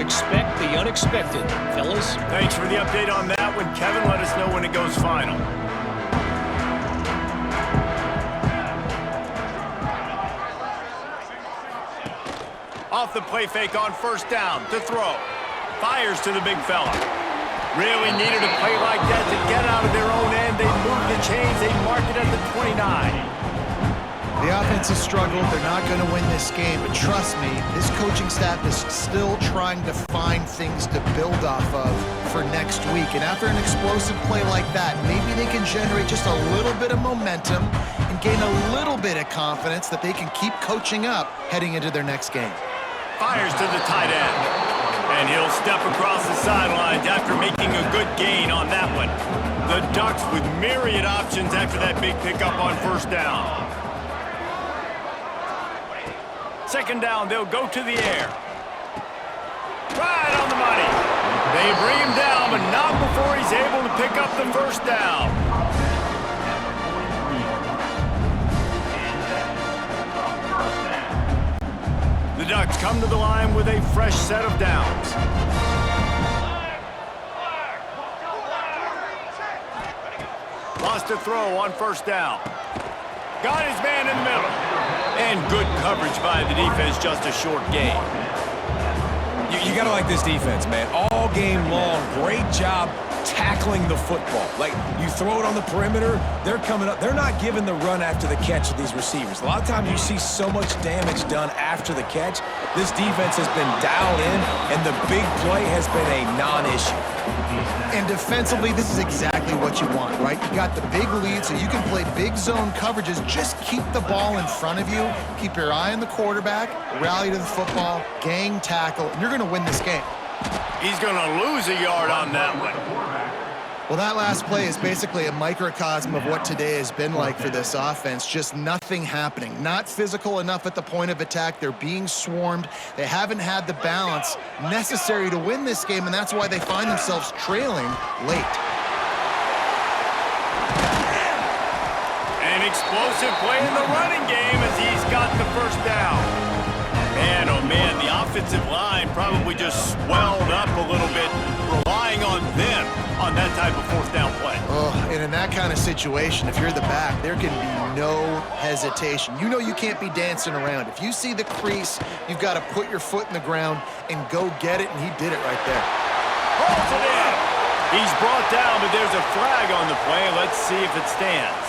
expect the unexpected, fellas. Thanks for the update on that one, Kevin. Let us know when it goes final. Off the play fake on first down to throw. Fires to the big fella. Really needed a play like that to get out of their own end. They moved the chains. They marked it at the 29. The offense has struggled. They're not going to win this game, but trust me, this coaching staff is still trying to find things to build off of for next week. And after an explosive play like that, maybe they can generate just a little bit of momentum and gain a little bit of confidence that they can keep coaching up heading into their next game. Fires to the tight end. And he'll step across the sidelines after making a good gain on that one. The Ducks with myriad options after that big pickup on first down. Second down, they'll go to the air. Right on the money. They bring him down, but not before he's able to pick up the first down. The Ducks come to the line with a fresh set of downs. Lost to throw on first down. Got his man in the middle. And good coverage by the defense, just a short gain. You got to like this defense, man. All game long, great job tackling the football. Like, you throw it on the perimeter, they're coming up. They're not giving the run after the catch to these receivers. A lot of times you see so much damage done after the catch. This defense has been dialed in, and the big play has been a non-issue. And defensively, this is exactly what you want, right? You got the big lead, so you can play big zone coverages. Just keep the ball in front of you. Keep your eye on the quarterback, rally to the football, gang tackle, and you're going to win this game. He's going to lose a yard on that one. Well, that last play is basically a microcosm of what today has been like for this offense. Just nothing happening. Not physical enough at the point of attack. They're being swarmed. They haven't had the balance necessary to win this game, and that's why they find themselves trailing late. An explosive play in the running game as he's got the first down. Man, oh man, the offensive line probably just swelled up a little bit, relying on them on that type of fourth down play. Oh, and in that kind of situation, if you're the back, there can be no hesitation. You know you can't be dancing around. If you see the crease, you've got to put your foot in the ground and go get it, and he did it right there. Holds it in. He's brought down, but there's a flag on the play. Let's see if it stands.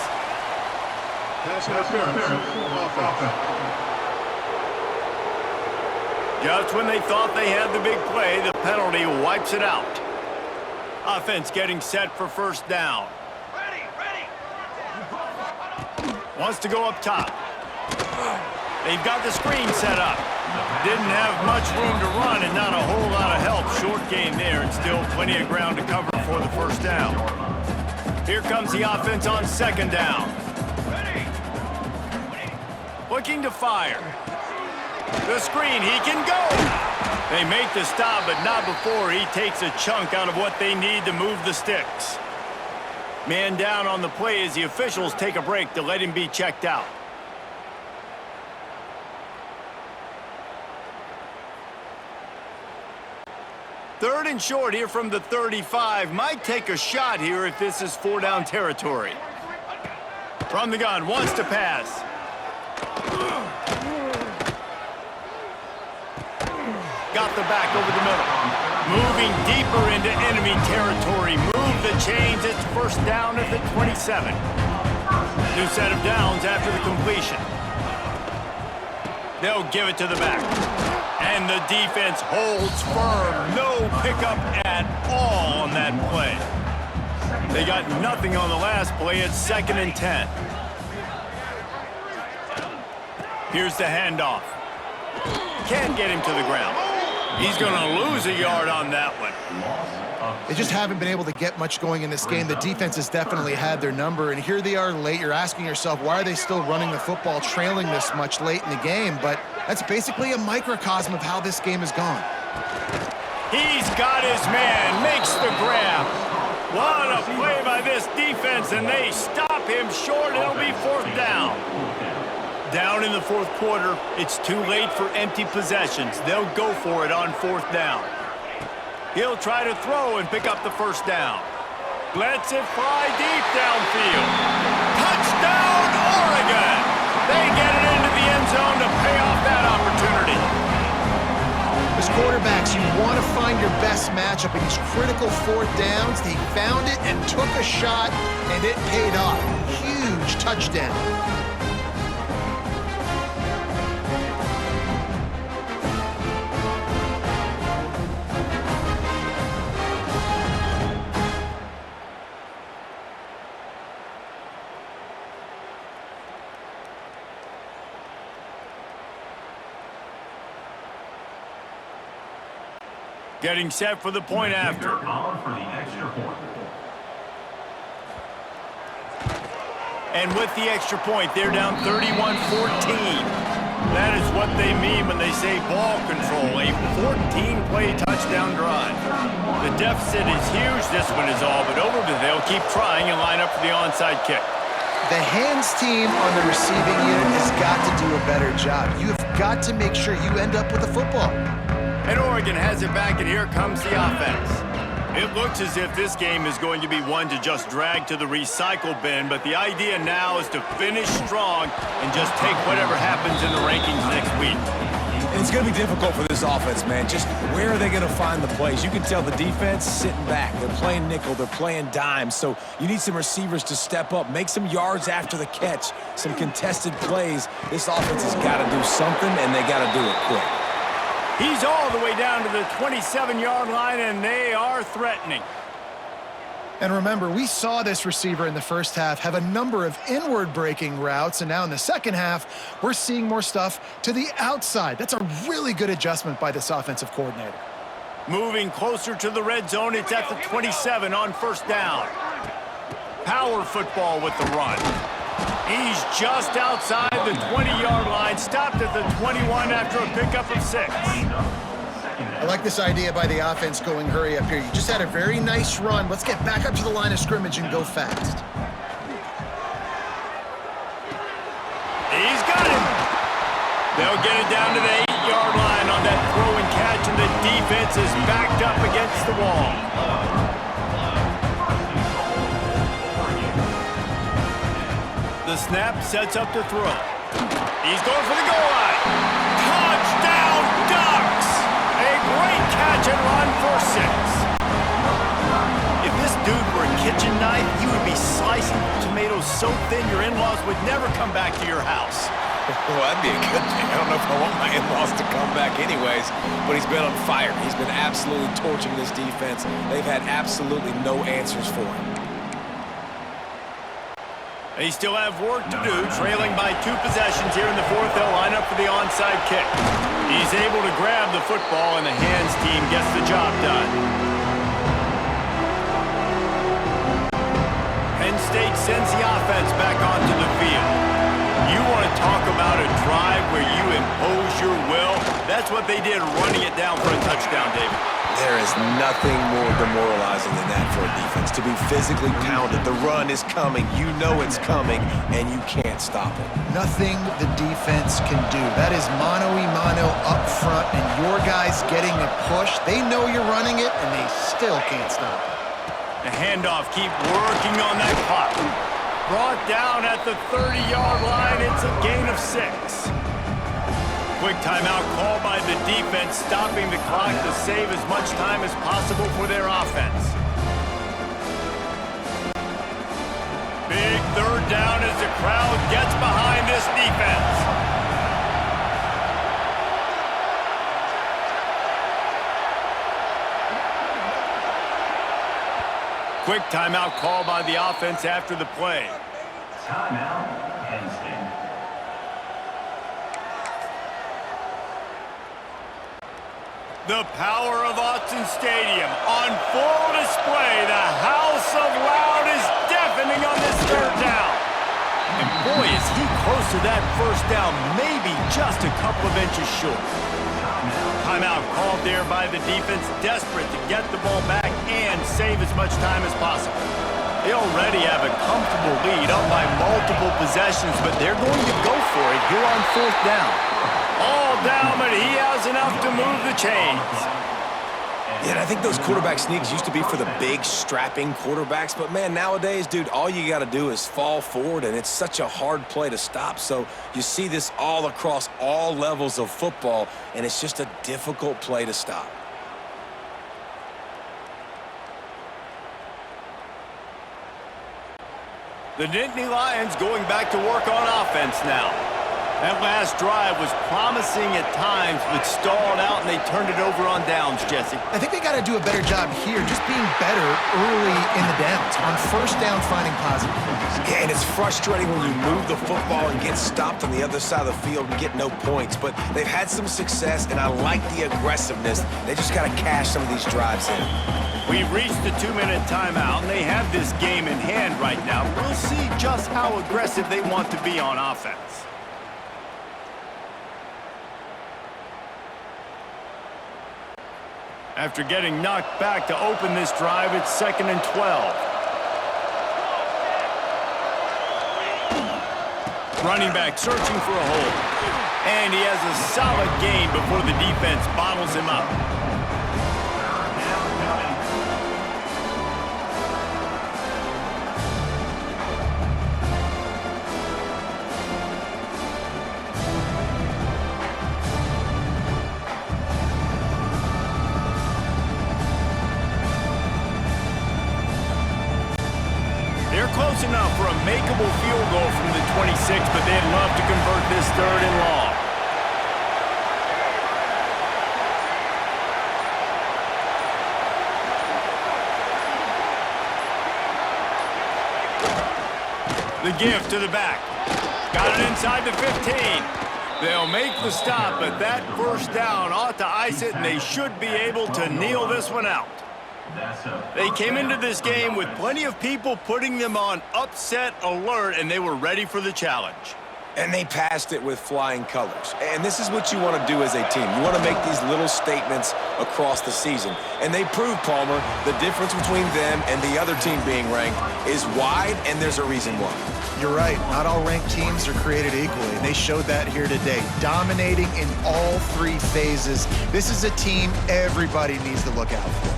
Just when they thought they had the big play, the penalty wipes it out. Offense getting set for first down. Ready. Wants to go up top. They've got the screen set up. Didn't have much room to run and not a whole lot of help. Short gain there and still plenty of ground to cover for the first down. Here comes the offense on second down. Looking to fire. The screen, he can go. They make the stop, but not before he takes a chunk out of what they need to move the sticks. Man down on the play as the officials take a break to let him be checked out. Third and short here from the 35. Might take a shot here if this is four-down territory. From the gun, wants to pass. Got the back over the middle. Moving deeper into enemy territory. Move the chains. It's first down at the 27. New set of downs after the completion. They'll give it to the back. And the defense holds firm. No pickup at all on that play. They got nothing on the last play. It's 2nd and 10. Here's the handoff. Can't get him to the ground. He's going to lose a yard on that one. They just haven't been able to get much going in this game. The defense has definitely had their number, and here they are late. You're asking yourself, why are they still running the football, trailing this much late in the game? But that's basically a microcosm of how this game has gone. He's got his man, makes the grab. What a play by this defense, and they stop him short. It'll be fourth down. Down in the fourth quarter, it's too late for empty possessions. They'll go for it on fourth down. He'll try to throw and pick up the first down. Lets it fly deep downfield. Touchdown, Oregon! They get it into the end zone to pay off that opportunity. As quarterbacks, you want to find your best matchup in these critical fourth downs. They found it and took a shot, and it paid off. Huge touchdown. Getting set for the point after. And with the extra point, they're down 31-14. That is what they mean when they say ball control, a 14-play touchdown drive. The deficit is huge, this one is all but over, but they'll keep trying and line up for the onside kick. The hands team on the receiving unit has got to do a better job. You have got to make sure you end up with the football. And Oregon has it back, and here comes the offense. It looks as if this game is going to be one to just drag to the recycle bin, but the idea now is to finish strong and just take whatever happens in the rankings next week. And it's going to be difficult for this offense, man. Just where are they going to find the plays? You can tell the defense sitting back. They're playing nickel. They're playing dime. So you need some receivers to step up, make some yards after the catch, some contested plays. This offense has got to do something, and they got to do it quick. He's all the way down to the 27-yard line, and they are threatening. And remember, we saw this receiver in the first half have a number of inward-breaking routes, and now in the second half, we're seeing more stuff to the outside. That's a really good adjustment by this offensive coordinator. Moving closer to the red zone, it's at the 27 on first down. Power football with the run. He's just outside the 20-yard line, stopped at the 21 after a pickup of 6. I like this idea by the offense going hurry up here. You just had a very nice run. Let's get back up to the line of scrimmage and go fast. He's got him. They'll get it down to the 8-yard line on that throw and catch, and the defense is backed up against the wall. The snap sets up to throw. He's going for the goal line. Touchdown, Ducks! A great catch and run for 6. If this dude were a kitchen knife, he would be slicing tomatoes so thin your in-laws would never come back to your house. Well, that'd be a good thing. I don't know if I want my in-laws to come back anyways, but he's been on fire. He's been absolutely torching this defense. They've had absolutely no answers for him. They still have work to do, trailing by 2 possessions here in the fourth. They'll line up for the onside kick. He's able to grab the football, and the hands team gets the job done. Penn State sends the offense back onto the field. You want to talk about a drive where you impose your will? That's what they did, running it down for a touchdown, David. There is nothing more demoralizing than that for a defense, to be physically pounded. The run is coming, you know it's coming, and you can't stop it. Nothing the defense can do. That is mano-a-mano up front, and your guys getting a push. They know you're running it, and they still can't stop it. The handoff, keep working on that clock. Brought down at the 30-yard line, it's a gain of 6. Quick timeout call by the defense, stopping the clock to save as much time as possible for their offense. Big third down as the crowd gets behind this defense. Quick timeout call by the offense after the play. Timeout, Penn State. The power of Autzen Stadium on full display. The house of loud is deafening on this third down. And boy, is he close to that first down, maybe just a couple of inches short. Timeout called there by the defense, desperate to get the ball back and save as much time as possible. They already have a comfortable lead, up by multiple possessions, but they're going to go for it here on fourth down. All down, but he has enough to move the chains. Yeah, and I think those quarterback sneaks used to be for the big, strapping quarterbacks. But, man, nowadays, dude, all you got to do is fall forward, and it's such a hard play to stop. So you see this all across all levels of football, and it's just a difficult play to stop. The Nittany Lions going back to work on offense now. That last drive was promising at times, but stalled out, and they turned it over on downs, Jesse. I think they got to do a better job here, just being better early in the downs. On first down, finding positive plays. Yeah, and it's frustrating when you move the football and get stopped on the other side of the field and get no points. But they've had some success, and I like the aggressiveness. They just got to cash some of these drives in. We've reached the 2-minute timeout, and they have this game in hand right now. We'll see just how aggressive they want to be on offense. After getting knocked back to open this drive, it's 2nd and 12. Running back searching for a hole. And he has a solid gain before the defense bottles him up. Close enough for a makeable field goal from the 26, but they'd love to convert this 3rd and long. The give to the back. Got it inside the 15. They'll make the stop, but that first down ought to ice it, and they should be able to kneel this one out. They came into this game with plenty of people putting them on upset alert, and they were ready for the challenge. And they passed it with flying colors. And this is what you want to do as a team. You want to make these little statements across the season. And they proved, Palmer, the difference between them and the other team being ranked is wide, and there's a reason why. You're right. Not all ranked teams are created equally, and they showed that here today. Dominating in all 3 phases. This is a team everybody needs to look out for.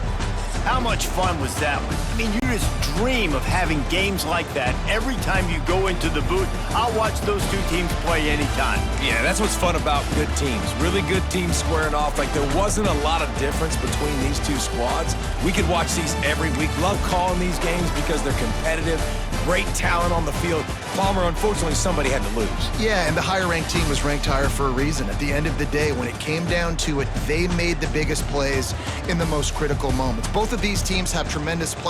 How much fun was that one? I mean, you just dream of having games like that every time you go into the booth. I'll watch those 2 teams play anytime. Yeah, that's what's fun about good teams. Really good teams squaring off. Like, there wasn't a lot of difference between these 2 squads. We could watch these every week. Love calling these games because they're competitive. Great talent on the field. Palmer, unfortunately, somebody had to lose. Yeah, and the higher-ranked team was ranked higher for a reason. At the end of the day, when it came down to it, they made the biggest plays in the most critical moments. Both of these teams have tremendous play